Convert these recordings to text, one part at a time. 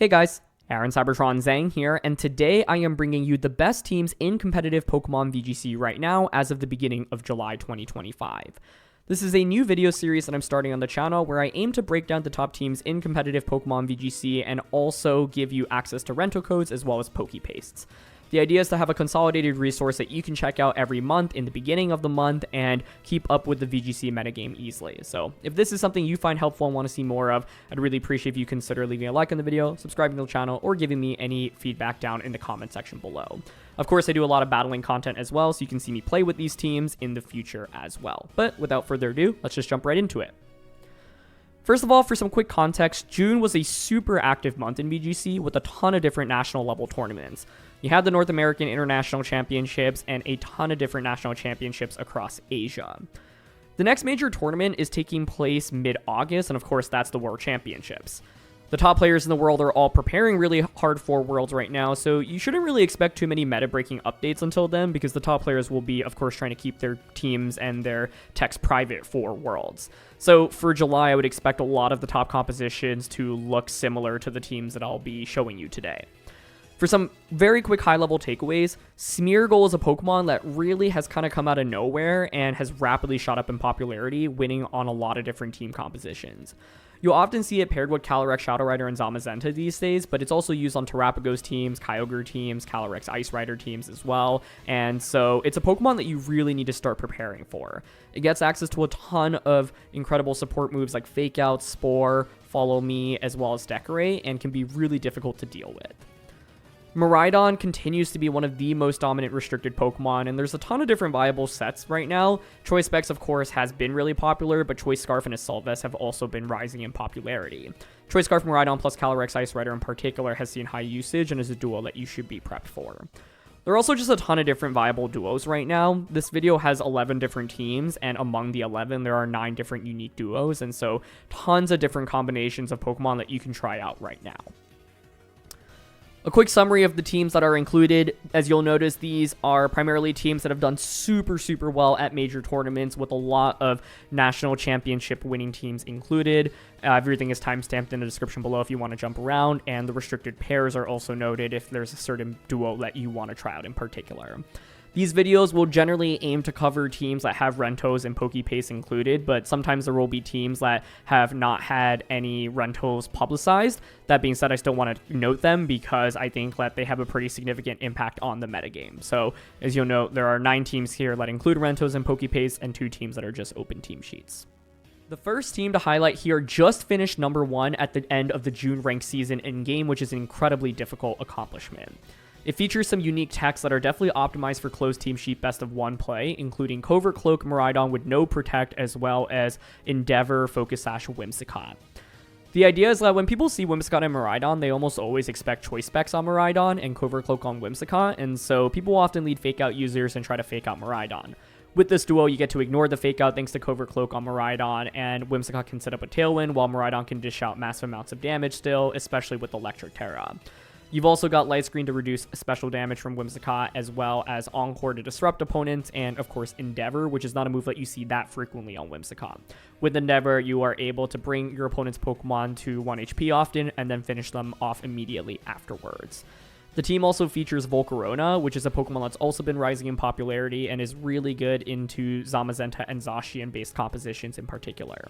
Hey guys, Aaron CybertronZang here, and today I am bringing you the best teams in competitive Pokemon VGC right now as of the beginning of July 2025. This is a new video series that I'm starting on the channel where I aim to break down the top teams in competitive Pokemon VGC and also give you access to rental codes as well as Pokepastes. The idea is to have a consolidated resource that you can check out every month in the beginning of the month and keep up with the VGC metagame easily. So if this is something you find helpful and want to see more of, I'd really appreciate if you consider leaving a like on the video, subscribing to the channel, or giving me any feedback down in the comment section below. Of course, I do a lot of battling content as well, so you can see me play with these teams in the future as well. But without further ado, let's just jump right into it. First of all, for some quick context, June was a super active month in VGC with a ton of different national level tournaments. You had the North American International Championships and a ton of different national championships across Asia. The next major tournament is taking place mid-August, and of course that's the World Championships. The top players in the world are all preparing really hard for Worlds right now, so you shouldn't really expect too many meta-breaking updates until then, because the top players will be, of course, trying to keep their teams and their techs private for Worlds. So for July, I would expect a lot of the top compositions to look similar to the teams that I'll be showing you today. For some very quick high-level takeaways, Smeargle is a Pokemon that really has kind of come out of nowhere and has rapidly shot up in popularity, winning on a lot of different team compositions. You'll often see it paired with Calyrex Shadow Rider and Zamazenta these days, but it's also used on Terapagos teams, Kyogre teams, Calyrex Ice Rider teams as well, and so it's a Pokemon that you really need to start preparing for. It gets access to a ton of incredible support moves like Fake Out, Spore, Follow Me, as well as Decorate, and can be really difficult to deal with. Miraidon continues to be one of the most dominant restricted Pokemon, and there's a ton of different viable sets right now. Choice Specs, of course, has been really popular, but Choice Scarf and Assault Vest have also been rising in popularity. Choice Scarf Miraidon plus Calyrex Ice Rider in particular has seen high usage and is a duo that you should be prepped for. There are also just a ton of different viable duos right now. This video has 11 different teams, and among the 11, there are 9 different unique duos, and so tons of different combinations of Pokemon that you can try out right now. A quick summary of the teams that are included. As you'll notice, these are primarily teams that have done super well at major tournaments with a lot of national championship winning teams included. Everything is timestamped in the description below if you want to jump around, and the restricted pairs are also noted if there's a certain duo that you want to try out in particular. These videos will generally aim to cover teams that have rentos and Pokepastes included, but sometimes there will be teams that have not had any rentos publicized. That being said, I still want to note them because I think that they have a pretty significant impact on the metagame. So, as you'll note, there are 9 teams here that include rentos and Pokepastes, and 2 teams that are just open team sheets. The first team to highlight here just finished number 1 at the end of the June ranked season in-game, which is an incredibly difficult accomplishment. It features some unique techs that are definitely optimized for closed team sheet best of 1 play, including Covert, Cloak, Miraidon with no Protect, as well as Endeavor, Focus Sash, Whimsicott. The idea is that when people see Whimsicott and Miraidon, they almost always expect Choice Specs on Miraidon and Covert Cloak on Whimsicott, and so people will often lead Fake Out users and try to Fake Out Miraidon. With this duo, you get to ignore the Fake Out thanks to Covert Cloak on Miraidon, and Whimsicott can set up a Tailwind, while Miraidon can dish out massive amounts of damage still, especially with Electric Terra. You've also got Light Screen to reduce special damage from Whimsicott, as well as Encore to disrupt opponents, and of course Endeavor, which is not a move that you see that frequently on Whimsicott. With Endeavor, you are able to bring your opponent's Pokemon to 1 HP often, and then finish them off immediately afterwards. The team also features Volcarona, which is a Pokemon that's also been rising in popularity, and is really good into Zamazenta and Zacian-based compositions in particular.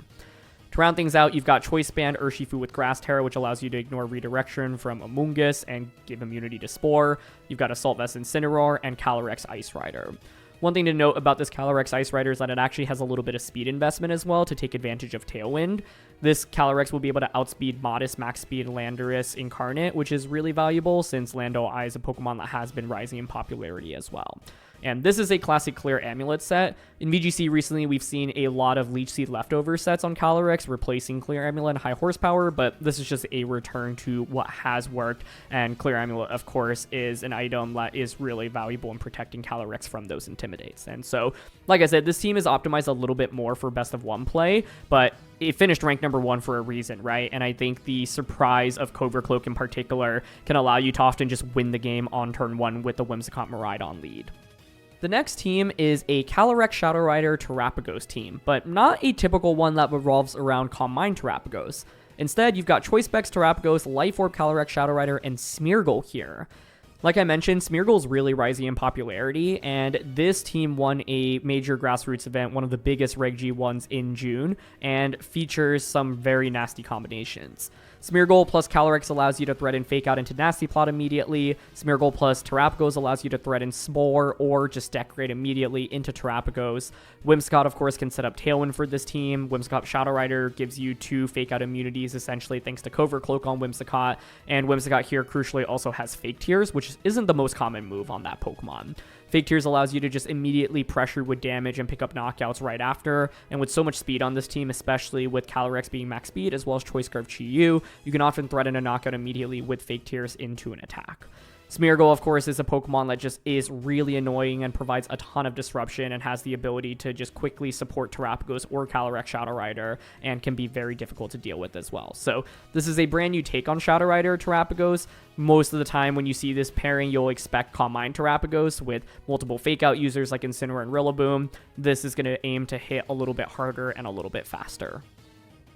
To round things out, you've got Choice Band Urshifu with Grass Terra, which allows you to ignore redirection from Amoonguss and give immunity to Spore. You've got Assault Vest Incineroar, and Calyrex Ice Rider. One thing to note about this Calyrex Ice Rider is that it actually has a little bit of speed investment as well to take advantage of Tailwind. This Calyrex will be able to outspeed Modest, Max Speed, Landorus Incarnate, which is really valuable since Lando Eye is a Pokemon that has been rising in popularity as well. And this is a classic Clear Amulet set. In VGC recently, we've seen a lot of Leech Seed leftover sets on Calyrex replacing Clear Amulet and High Horsepower, but this is just a return to what has worked, and Clear Amulet, of course, is an item that is really valuable in protecting Calyrex from those Intimidates. And so, like I said, this team is optimized a little bit more for best of 1 play, but it finished ranked number 1 for a reason, right? And I think the surprise of Covert Cloak in particular can allow you to often just win the game on turn 1 with the Whimsicott Miraidon lead. The next team is a Calyrex Shadow Rider Terapagos team, but not a typical one that revolves around Calm Mind Terapagos. Instead, you've got Choice Specs, Terapagos, Life Orb, Calyrex, Shadow Rider, and Smeargle here. Like I mentioned, Smeargle is really rising in popularity, and this team won a major grassroots event, one of the biggest Reg G ones in June, and features some very nasty combinations. Smeargle plus Calyrex allows you to threaten Fake Out into Nasty Plot immediately. Smeargle plus Terapagos allows you to threaten Spore or just decorate immediately into Terapagos. Whimsicott, of course, can set up Tailwind for this team. Whimsicott Shadow Rider gives you 2 Fake Out immunities, essentially, thanks to Covert, Cloak on Whimsicott. And Whimsicott here, crucially, also has Fake Tears, which isn't the most common move on that Pokemon. Fake Tears allows you to just immediately pressure with damage and pick up knockouts right after, and with so much speed on this team, especially with Calyrex being max speed as well as Choice Scarf Chi-Yu, you can often threaten a knockout immediately with Fake Tears into an attack. Smeargle, of course, is a Pokemon that just is really annoying and provides a ton of disruption and has the ability to just quickly support Terapagos or Calyrex Shadow Rider and can be very difficult to deal with as well. So this is a brand new take on Shadow Rider Terapagos. Most of the time when you see this pairing, you'll expect Calm Mind Terapagos with multiple Fake Out users like Incineroar and Rillaboom. This is going to aim to hit a little bit harder and a little bit faster.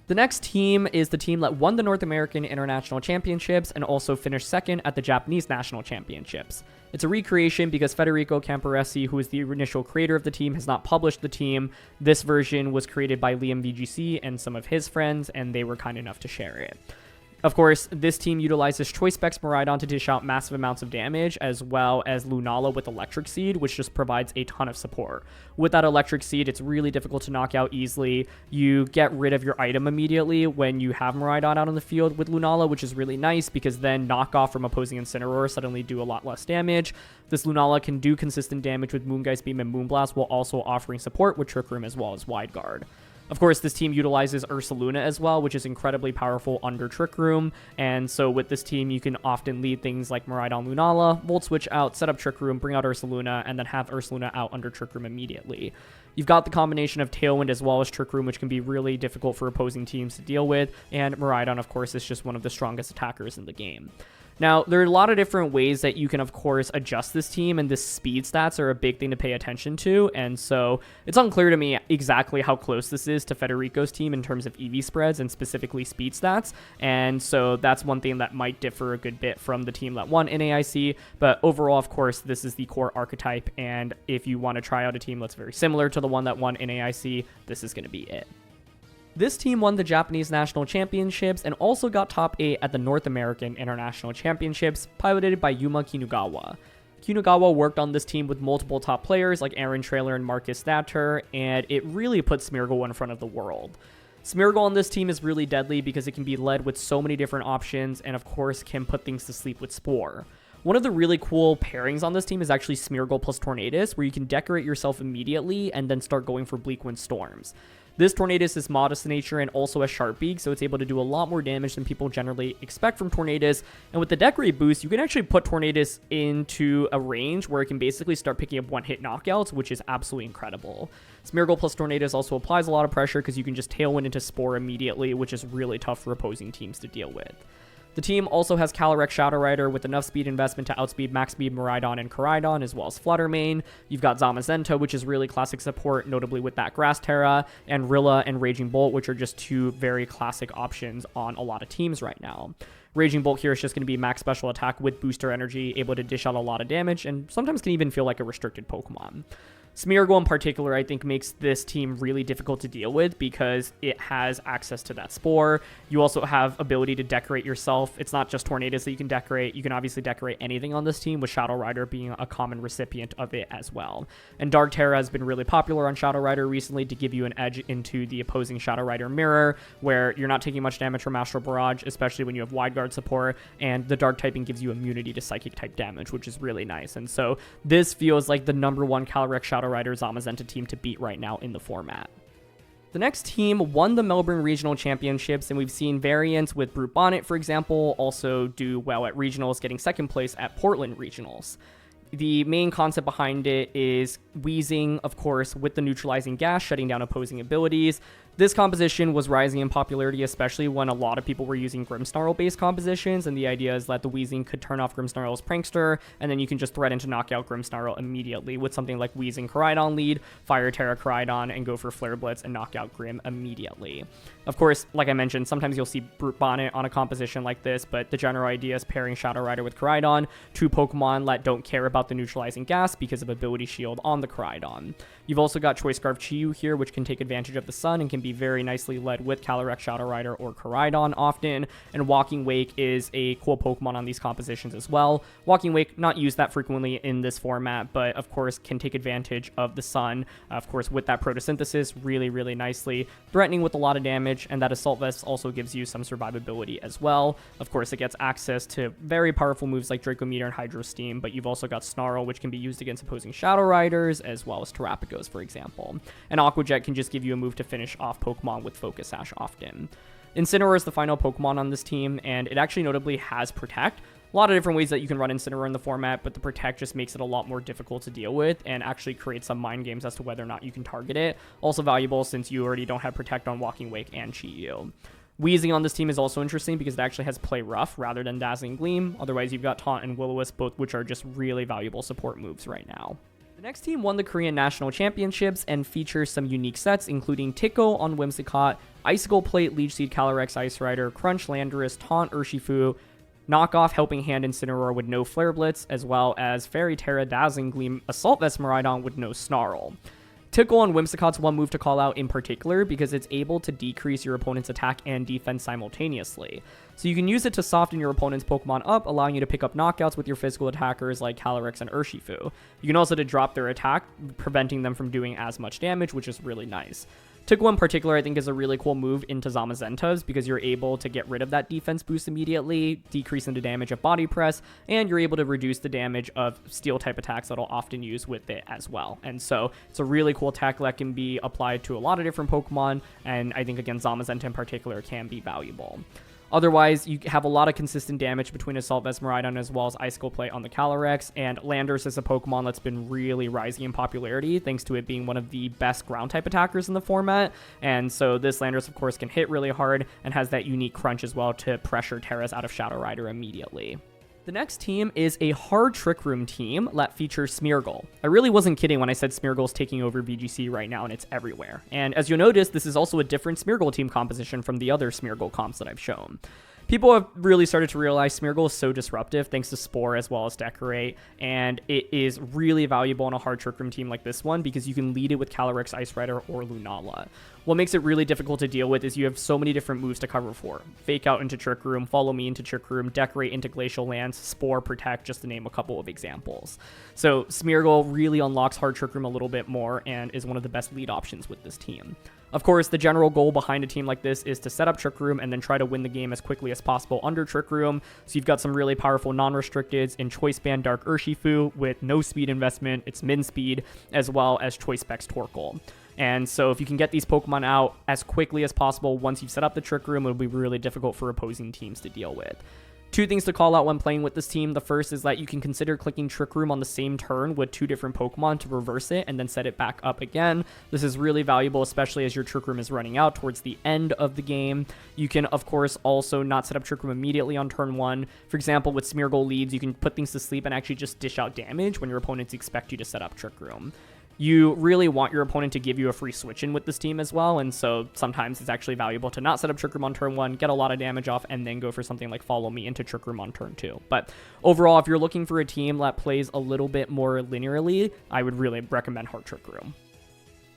The next team is the team that won the North American International Championships and also finished second at the Japanese National Championships. It's a recreation because Federico Camporesi, who is the initial creator of the team, has not published the team. This version was created by Liam VGC and some of his friends, and they were kind enough to share it. Of course, this team utilizes Choice Specs Miraidon to dish out massive amounts of damage, as well as Lunala with Electric Seed, which just provides a ton of support. With that Electric Seed, it's really difficult to knock out easily. You get rid of your item immediately when you have Miraidon out on the field with Lunala, which is really nice because then knockoff from opposing Incineroar suddenly do a lot less damage. This Lunala can do consistent damage with Moongeist Beam and Moonblast while also offering support with Trick Room as well as Wide Guard. Of course, this team utilizes Ursaluna as well, which is incredibly powerful under Trick Room, and so with this team, you can often lead things like Miraidon Lunala, Volt Switch out, set up Trick Room, bring out Ursaluna, and then have Ursaluna out under Trick Room immediately. You've got the combination of Tailwind as well as Trick Room, which can be really difficult for opposing teams to deal with, and Miraidon, of course, is just one of the strongest attackers in the game. Now, there are a lot of different ways that you can, of course, adjust this team, and this speed stats are a big thing to pay attention to, and so it's unclear to me exactly how close this is to Federico's team in terms of EV spreads and specifically speed stats, and so that's one thing that might differ a good bit from the team that won NAIC, but overall, of course, this is the core archetype, and if you want to try out a team that's very similar to the one that won NAIC, this is going to be it. This team won the Japanese National Championships and also got top 8 at the North American International Championships, piloted by Yuma Kinugawa. Kinugawa worked on this team with multiple top players like Aaron Trailer and Marcus Statter, and it really put Smeargle in front of the world. Smeargle on this team is really deadly because it can be led with so many different options and of course can put things to sleep with Spore. One of the really cool pairings on this team is actually Smeargle plus Tornadus, where you can decorate yourself immediately and then start going for Bleak Wind Storms. This Tornadus is modest in nature and also a Sharp Beak, so it's able to do a lot more damage than people generally expect from Tornadus. And with the Decorate boost, you can actually put Tornadus into a range where it can basically start picking up one-hit knockouts, which is absolutely incredible. Smeargle plus Tornadus also applies a lot of pressure because you can just Tailwind into Spore immediately, which is really tough for opposing teams to deal with. The team also has Calyrex Shadow Rider with enough speed investment to outspeed max speed Miraidon and Koraidon, as well as Flutter Mane. You've got Zamazenta, which is really classic support, notably with that Grass Terra, and Rilla and Raging Bolt, which are just two very classic options on a lot of teams right now. Raging Bolt here is just going to be max special attack with booster energy, able to dish out a lot of damage, and sometimes can even feel like a restricted Pokemon. Smeargle in particular, I think, makes this team really difficult to deal with because it has access to that Spore. You also have ability to decorate yourself. It's not just Tornadus that you can decorate. You can obviously decorate anything on this team, with Shadow Rider being a common recipient of it as well. And Dark Terra has been really popular on Shadow Rider recently to give you an edge into the opposing Shadow Rider mirror, where you're not taking much damage from Astral Barrage, especially when you have Wide Guard support, and the Dark typing gives you immunity to Psychic type damage, which is really nice. And so this feels like the #1 Calyrex Shadow Rider Zamazenta team to beat right now in the format. The next team won the Melbourne Regional Championships, and we've seen variants with Brute Bonnet, for example, also do well at regionals, getting second place at Portland Regionals. The main concept behind it is Weezing, of course, with the neutralizing gas, shutting down opposing abilities. This composition was rising in popularity, especially when a lot of people were using Grimmsnarl-based compositions, and the idea is that the Weezing could turn off Grimmsnarl's Prankster, and then you can just threaten to knock out Grimmsnarl immediately with something like Weezing Koraidon lead, fire Terra Koraidon, and go for Flare Blitz and knock out Grimm immediately. Of course, like I mentioned, sometimes you'll see Brute Bonnet on a composition like this, but the general idea is pairing Shadow Rider with Koraidon, two Pokemon that don't care about the neutralizing gas because of Ability Shield on the Koraidon. You've also got Choice Scarf Chi-Yu here, which can take advantage of the sun and can be very nicely led with Calyrex, Shadow Rider, or Koraidon often, and Walking Wake is a cool Pokemon on these compositions as well. Walking Wake, not used that frequently in this format, but of course can take advantage of the sun, of course with that photosynthesis really nicely, threatening with a lot of damage, and that Assault Vest also gives you some survivability as well. Of course it gets access to very powerful moves like Draco Meteor and Hydro Steam, but you've also got Snarl, which can be used against opposing Shadow Riders, as well as Terapagos, for example. And Aqua Jet can just give you a move to finish off Pokemon with Focus Sash often. Incineroar is the final Pokemon on this team, and it actually notably has Protect. A lot of different ways that you can run Incineroar in the format, but the Protect just makes it a lot more difficult to deal with and actually creates some mind games as to whether or not you can target it. Also valuable since you already don't have Protect on Walking Wake and Chi-Yu. Weezing on this team is also interesting because it actually has Play Rough rather than Dazzling Gleam. Otherwise, you've got Taunt and Will-O-Wisp, both which are just really valuable support moves right now. The next team won the Korean National Championships and features some unique sets, including Tikko on Whimsicott, Icicle Plate, Leech Seed, Calyrex, Ice Rider, Crunch, Landorus, Taunt, Urshifu, Knockoff, Helping Hand, Incineroar with no Flare Blitz, as well as Fairy Terra, Dazzling Gleam, Assault Vest Miraidon with no Snarl. Tikko on Whimsicott's one move to call out in particular because it's able to decrease your opponent's attack and defense simultaneously. So you can use it to soften your opponent's Pokemon up, allowing you to pick up knockouts with your physical attackers like Calyrex and Urshifu. You can also to drop their attack, preventing them from doing as much damage, which is really nice. Tikko in particular, I think, is a really cool move into Zamazentas because you're able to get rid of that defense boost immediately, decreasing the damage of Body Press, and you're able to reduce the damage of Steel-type attacks that I'll often use with it as well. And so it's a really cool attack that can be applied to a lot of different Pokemon, and I think, again, Zamazenta in particular can be valuable. Otherwise, you have a lot of consistent damage between Assault Vest Miraidon as well as Icicle Plate on the Calyrex, and Landorus is a Pokemon that's been really rising in popularity thanks to it being one of the best ground-type attackers in the format, and so this Landorus, of course, can hit really hard and has that unique Crunch as well to pressure Terras out of Shadow Rider immediately. The next team is a hard Trick Room team that features Smeargle. I really wasn't kidding when I said Smeargle's taking over VGC right now and it's everywhere. And as you'll notice, this is also a different Smeargle team composition from the other Smeargle comps that I've shown. People have really started to realize Smeargle is so disruptive thanks to Spore as well as Decorate, and it is really valuable on a hard Trick Room team like this one because you can lead it with Calyrex, Ice Rider, or Lunala. What makes it really difficult to deal with is you have so many different moves to cover for. Fake Out into Trick Room, Follow Me into Trick Room, Decorate into Glacial Lands, Spore, Protect, just to name a couple of examples. So Smeargle really unlocks hard Trick Room a little bit more and is one of the best lead options with this team. Of course, the general goal behind a team like this is to set up Trick Room and then try to win the game as quickly as possible under Trick Room. So you've got some really powerful non-restricteds in Choice Band Dark Urshifu with no speed investment, it's min speed, as well as Choice Specs Torkoal. And so if you can get these Pokemon out as quickly as possible once you've set up the Trick Room, it'll be really difficult for opposing teams to deal with. Two things to call out when playing with this team. The first is that you can consider clicking Trick Room on the same turn with two different Pokemon to reverse it and then set it back up again. This is really valuable, especially as your Trick Room is running out towards the end of the game. You can, of course, also not set up Trick Room immediately on turn one. For example, with Smeargle leads, you can put things to sleep and actually just dish out damage when your opponents expect you to set up Trick Room. You really want your opponent to give you a free switch in with this team as well, and so sometimes it's actually valuable to not set up Trick Room on turn one, get a lot of damage off, and then go for something like Follow Me into Trick Room on turn two. But overall, if you're looking for a team that plays a little bit more linearly, I would really recommend Hard Trick Room.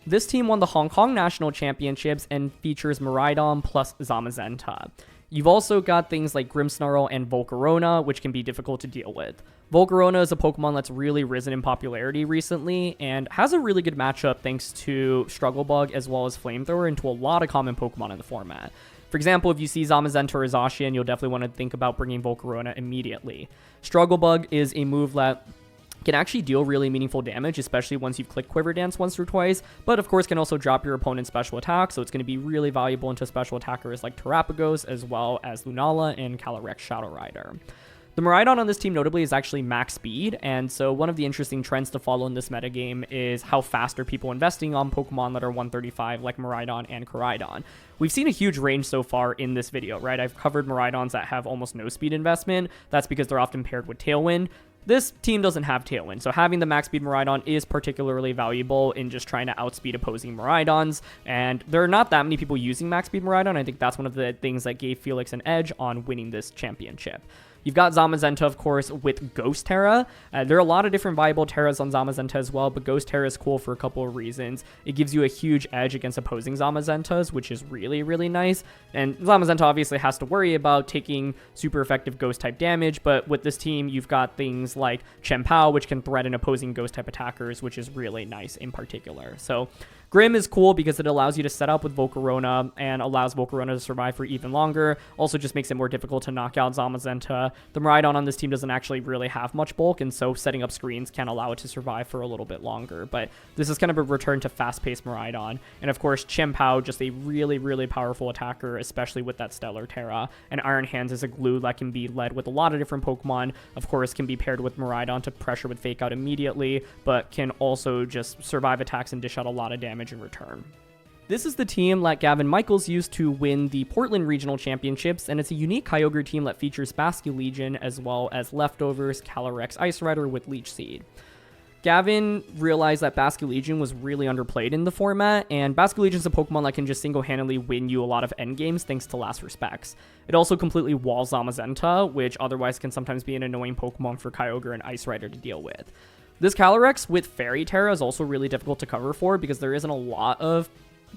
This team won the Hong Kong National Championships and features Miraidon plus Zamazenta. You've also got things like Grimmsnarl and Volcarona, which can be difficult to deal with. Volcarona is a Pokemon that's really risen in popularity recently and has a really good matchup thanks to Struggle Bug as well as Flamethrower into a lot of common Pokemon in the format. For example, if you see Zamazenta or Zacian, you'll definitely want to think about bringing Volcarona immediately. Struggle Bug is a move that can actually deal really meaningful damage, especially once you've clicked Quiver Dance once or twice, but of course can also drop your opponent's special attack, so it's going to be really valuable into special attackers like Terapagos as well as Lunala and Calyrex Shadow Rider. The Miraidon on this team notably is actually max speed, and so one of the interesting trends to follow in this metagame is how fast are people investing on Pokemon that are 135 like Miraidon and Koraidon. We've seen a huge range so far in this video, right? I've covered Miraidons that have almost no speed investment. That's because they're often paired with Tailwind. This team doesn't have Tailwind, so having the max speed Miraidon is particularly valuable in just trying to outspeed opposing Miraidons, and there are not that many people using max speed Miraidon. I think that's one of the things that gave Felix an edge on winning this championship. You've got Zamazenta, of course, with Ghost Terra. There are a lot of different viable Terras on Zamazenta as well, but Ghost Terra is cool for a couple of reasons. It gives you a huge edge against opposing Zamazentas, which is really, really nice. And Zamazenta obviously has to worry about taking super effective Ghost-type damage, but with this team, you've got things like Chien-Pao, which can threaten opposing Ghost-type attackers, which is really nice in particular. So Grim is cool because it allows you to set up with Volcarona and allows Volcarona to survive for even longer. Also just makes it more difficult to knock out Zamazenta. The Miraidon on this team doesn't actually really have much bulk, and so setting up screens can allow it to survive for a little bit longer. But this is kind of a return to fast-paced Miraidon. And of course, Chien-Pao, just a really, really powerful attacker, especially with that Stellar Terra. And Iron Hands is a glue that can be led with a lot of different Pokemon. Of course, can be paired with Miraidon to pressure with Fake Out immediately, but can also just survive attacks and dish out a lot of damage in return. This is the team that Gavin Michaels used to win the Portland Regional Championships, and it's a unique Kyogre team that features Basculegion as well as Leftovers, Calyrex Ice Rider with Leech Seed. Gavin realized that Basculegion was really underplayed in the format, and Basculegion is a Pokemon that can just single-handedly win you a lot of endgames thanks to Last Respects. It also completely walls Zamazenta, which otherwise can sometimes be an annoying Pokemon for Kyogre and Ice Rider to deal with. This Calyrex with Fairy Terra is also really difficult to cover for because there isn't a lot of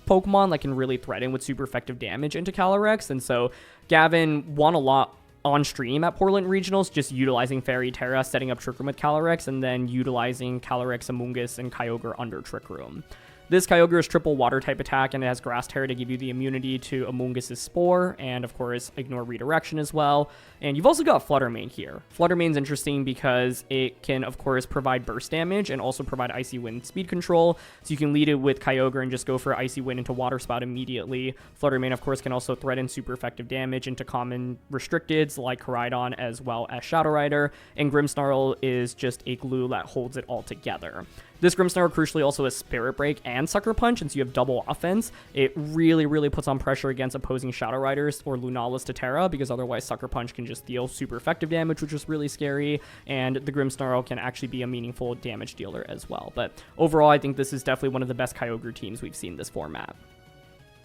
Pokemon that can really threaten with super effective damage into Calyrex, and so Gavin won a lot on stream at Portland Regionals, just utilizing Fairy Terra, setting up Trick Room with Calyrex, and then utilizing Calyrex, Amoonguss, and Kyogre under Trick Room. This Kyogre is triple water type attack, and it has Grass Terra to give you the immunity to Amoonguss's Spore, and of course, ignore redirection as well. And you've also got Flutter Mane here. Flutter Mane's interesting because it can, of course, provide burst damage and also provide Icy Wind speed control. So you can lead it with Kyogre and just go for Icy Wind into Water Spout immediately. Flutter Mane, of course, can also threaten super effective damage into common restricteds like Koraidon as well as Shadow Rider. And Grimmsnarl is just a glue that holds it all together. This Grimmsnarl crucially also has Spirit Break and Sucker Punch, and so you have double offense. It really, really puts on pressure against opposing Shadow Riders or Lunalas to Terra, because otherwise Sucker Punch can just deal super effective damage, which is really scary, and the Grimmsnarl can actually be a meaningful damage dealer as well. But overall, I think this is definitely one of the best Kyogre teams we've seen this format.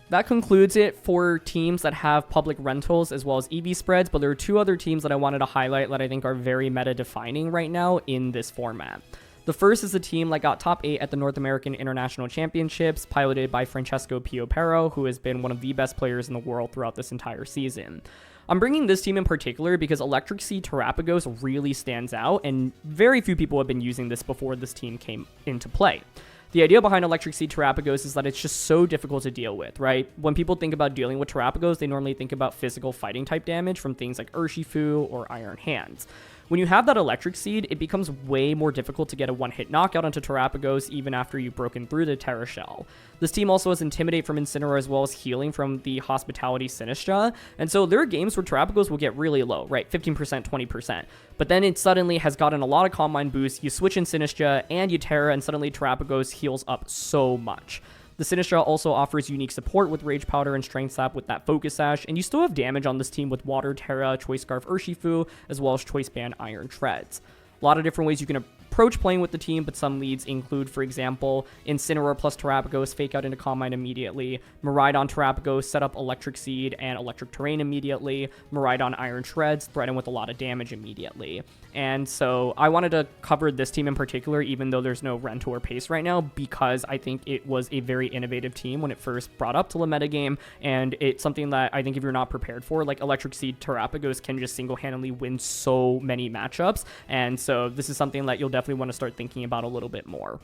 That concludes it for teams that have public rentals as well as EV spreads, but there are two other teams that I wanted to highlight that I think are very meta-defining right now in this format. The first is a team that got top 8 at the North American International Championships, piloted by Francesco Piopero, who has been one of the best players in the world throughout this entire season. I'm bringing this team in particular because Electric Sea Terapagos really stands out, and very few people have been using this before this team came into play. The idea behind Electric Sea Terapagos is that it's just so difficult to deal with, right? When people think about dealing with Terapagos, they normally think about physical fighting type damage from things like Urshifu or Iron Hands. When you have that Electric Seed, it becomes way more difficult to get a one-hit knockout onto Terapagos even after you've broken through the Terra Shell. This team also has Intimidate from Incineroar as well as Healing from the Hospitality Sinistra, and so there are games where Terapagos will get really low, right? 15%, 20%. But then it suddenly has gotten a lot of Calm Mind boost, you switch in Sinistra and you Terra, and suddenly Terapagos heals up so much. The Sinistra also offers unique support with Rage Powder and Strength Slap with that Focus Sash, and you still have damage on this team with Water Terra, Choice Scarf Urshifu, as well as Choice Band Iron Treads. A lot of different ways you can approach playing with the team, but some leads include, for example, Incineroar plus Terapagos, Fake Out into Calm Mind immediately, Miraidon Terapagos, set up Electric Seed and Electric Terrain immediately, Miraidon Iron Treads, threaten with a lot of damage immediately. And so I wanted to cover this team in particular, even though there's no Rent or Pace right now, because I think it was a very innovative team when it first brought up to the metagame, and it's something that I think if you're not prepared for, like Electric Seed Terapagos can just single-handedly win so many matchups, and so this is something that you'll definitely want to start thinking about a little bit more.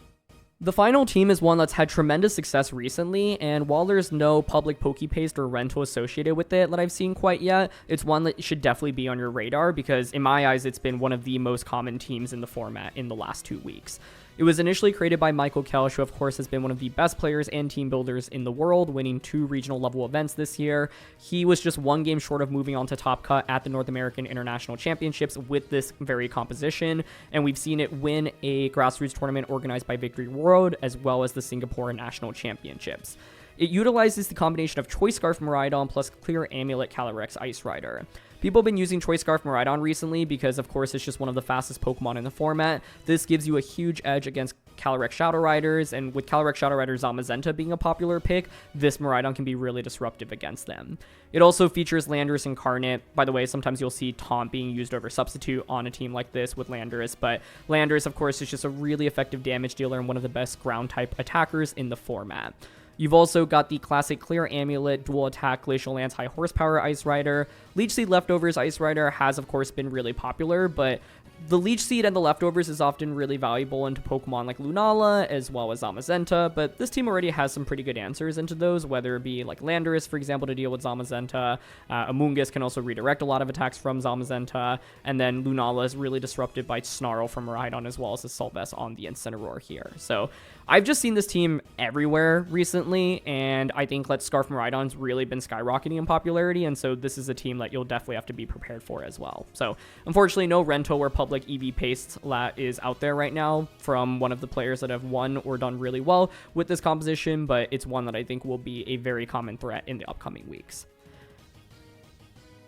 The final team is one that's had tremendous success recently, and while there's no public Pokepaste or rental associated with it that I've seen quite yet, it's one that should definitely be on your radar because in my eyes, it's been one of the most common teams in the format in the last 2 weeks. It was initially created by Michael Kelsch, who of course has been one of the best players and team builders in the world, winning 2 regional level events this year. He was just 1 game short of moving on to top cut at the North American International Championships with this very composition, and we've seen it win a grassroots tournament organized by Victory World, as well as the Singapore National Championships. It utilizes the combination of Choice Scarf Miraidon plus Clear Amulet Calyrex Ice Rider. People have been using Choice Scarf Miraidon recently because, of course, it's just one of the fastest Pokemon in the format. This gives you a huge edge against Calyrex Shadow Riders, and with Calyrex Shadow Rider Zamazenta being a popular pick, this Miraidon can be really disruptive against them. It also features Landorus Incarnate. By the way, sometimes you'll see Taunt being used over Substitute on a team like this with Landorus, but Landorus, of course, is just a really effective damage dealer and one of the best ground-type attackers in the format. You've also got the classic Clear Amulet dual attack Glacial Lance High Horsepower Ice Rider. Leech Seed Leftovers Ice Rider has of course been really popular, but the Leech Seed and the Leftovers is often really valuable into Pokemon like Lunala as well as Zamazenta, but this team already has some pretty good answers into those, whether it be like Landorus, for example, to deal with Zamazenta. Amoonguss can also redirect a lot of attacks from Zamazenta, and then Lunala is really disrupted by Snarl from Miraidon as well as Assault Vest on the Incineroar here. So I've just seen this team everywhere recently, and I think Let's Scarf Miraidon's really been skyrocketing in popularity, and so this is a team that you'll definitely have to be prepared for as well. So unfortunately, no Rento or Public EV Paste is out there right now from one of the players that have won or done really well with this composition, but it's one that I think will be a very common threat in the upcoming weeks.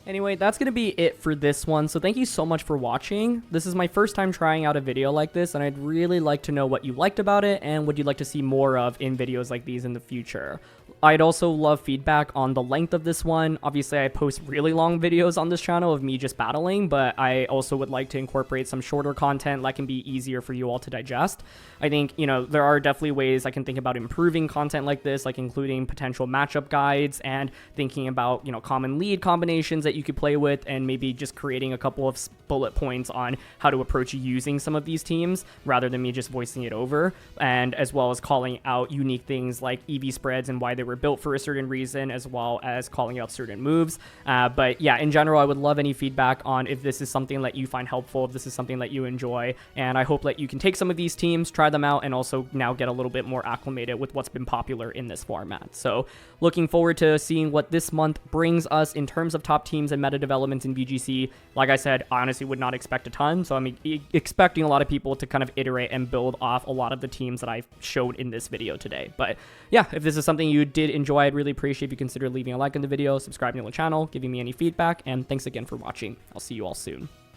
Anyway, that's going to be it for this one, so thank you so much for watching. This is my first time trying out a video like this, and I'd really like to know what you liked about it and what you'd like to see more of in videos like these in the future. I'd also love feedback on the length of this one. Obviously, I post really long videos on this channel of me just battling, but I also would like to incorporate some shorter content that can be easier for you all to digest. I think, there are definitely ways I can think about improving content like this, like including potential matchup guides and thinking about, common lead combinations that you could play with, and maybe just creating a couple of bullet points on how to approach using some of these teams rather than me just voicing it over, and as well as calling out unique things like EV spreads and why they were built for a certain reason, as well as calling out certain moves. But yeah, in general, I would love any feedback on if this is something that you find helpful, if this is something that you enjoy, and I hope that you can take some of these teams, try them out, and also now get a little bit more acclimated with what's been popular in this format. So looking forward to seeing what this month brings us in terms of top teams and meta developments in VGC. Like I said, I honestly would not expect a ton, so I'm expecting a lot of people to kind of iterate and build off a lot of the teams that I showed in this video today. But yeah, if this is something you did enjoy, I'd really appreciate if you consider leaving a like on the video, subscribing to the channel, giving me any feedback, and thanks again for watching. I'll see you all soon.